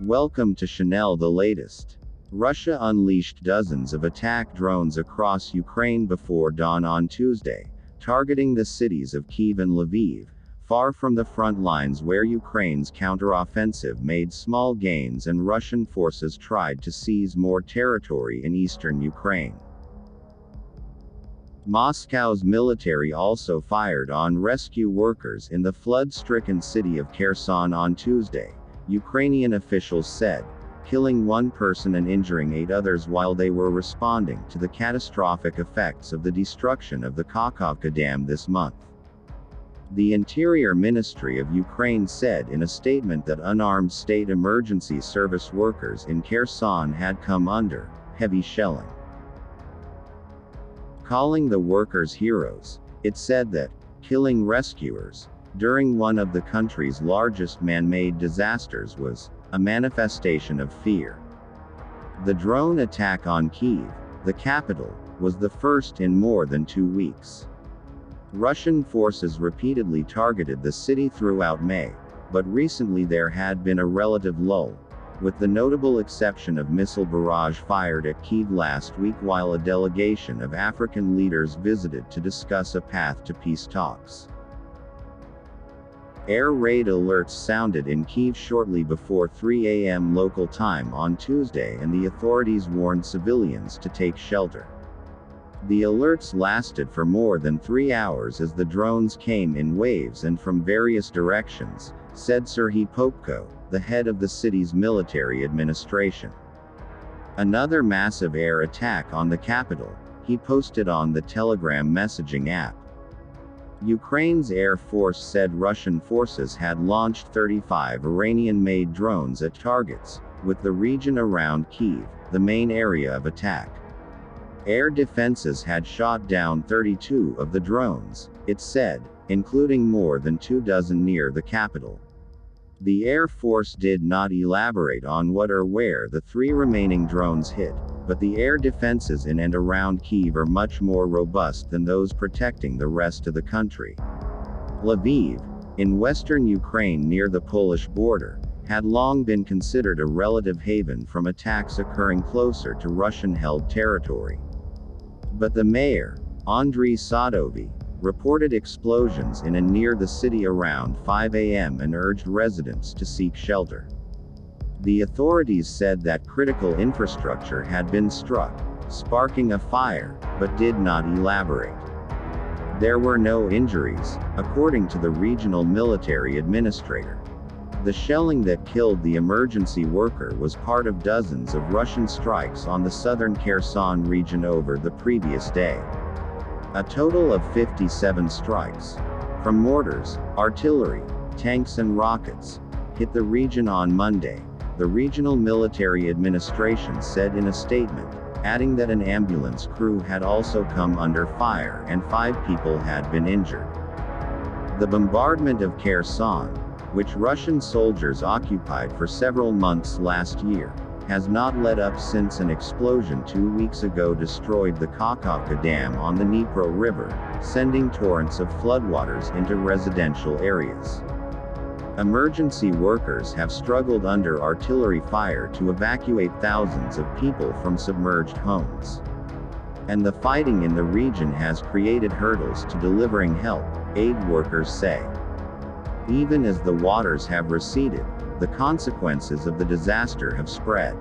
Welcome to Chanel the latest. Russia unleashed dozens of attack drones across Ukraine before dawn on Tuesday, targeting the cities of Kyiv and Lviv, far from the front lines where Ukraine's counteroffensive made small gains and Russian forces tried to seize more territory in eastern Ukraine. Moscow's military also fired on rescue workers in the flood-stricken city of Kherson on Tuesday, Ukrainian officials said, killing one person and injuring 8 others while they were responding to the catastrophic effects of the destruction of the Kakhovka Dam this month. The Interior Ministry of Ukraine said in a statement that unarmed state emergency service workers in Kherson had come under heavy shelling. Calling the workers heroes, it said that killing rescuers during one of the country's largest man-made disasters was a manifestation of fear. The drone attack on Kyiv, the capital, was the first in more than 2 weeks. Russian forces repeatedly targeted the city throughout May, but recently there had been a relative lull, with the notable exception of missile barrage fired at Kyiv last week while a delegation of African leaders visited to discuss a path to peace talks. Air raid alerts sounded in Kyiv shortly before 3 a.m. local time on Tuesday, and the authorities warned civilians to take shelter. The alerts lasted for more than 3 hours as the drones came in waves and from various directions, said Serhiy Popko, the head of the city's military administration. Another massive air attack on the capital, he posted on the Telegram messaging app. Ukraine's Air Force said Russian forces had launched 35 Iranian-made drones at targets, with the region around Kyiv the main area of attack. Air defenses had shot down 32 of the drones, it said, including more than 24 near the capital. The Air Force did not elaborate on what or where the 3 remaining drones hit, but the air defenses in and around Kyiv are much more robust than those protecting the rest of the country. Lviv, in western Ukraine near the Polish border, had long been considered a relative haven from attacks occurring closer to Russian-held territory. But the mayor, Andriy Sadovy, reported explosions in and near the city around 5 a.m. and urged residents to seek shelter. The authorities said that critical infrastructure had been struck, sparking a fire, but did not elaborate. There were no injuries, according to the regional military administrator. The shelling that killed the emergency worker was part of dozens of Russian strikes on the southern Kherson region over the previous day. A total of 57 strikes, from mortars, artillery, tanks and rockets, hit the region on Monday, the regional military administration said in a statement, adding that an ambulance crew had also come under fire and 5 people had been injured. The bombardment of Kherson, which Russian soldiers occupied for several months last year, has not let up since an explosion 2 weeks ago destroyed the Kakhovka Dam on the Dnipro River, sending torrents of floodwaters into residential areas. Emergency workers have struggled under artillery fire to evacuate thousands of people from submerged homes. And the fighting in the region has created hurdles to delivering help, aid workers say. Even as the waters have receded, the consequences of the disaster have spread.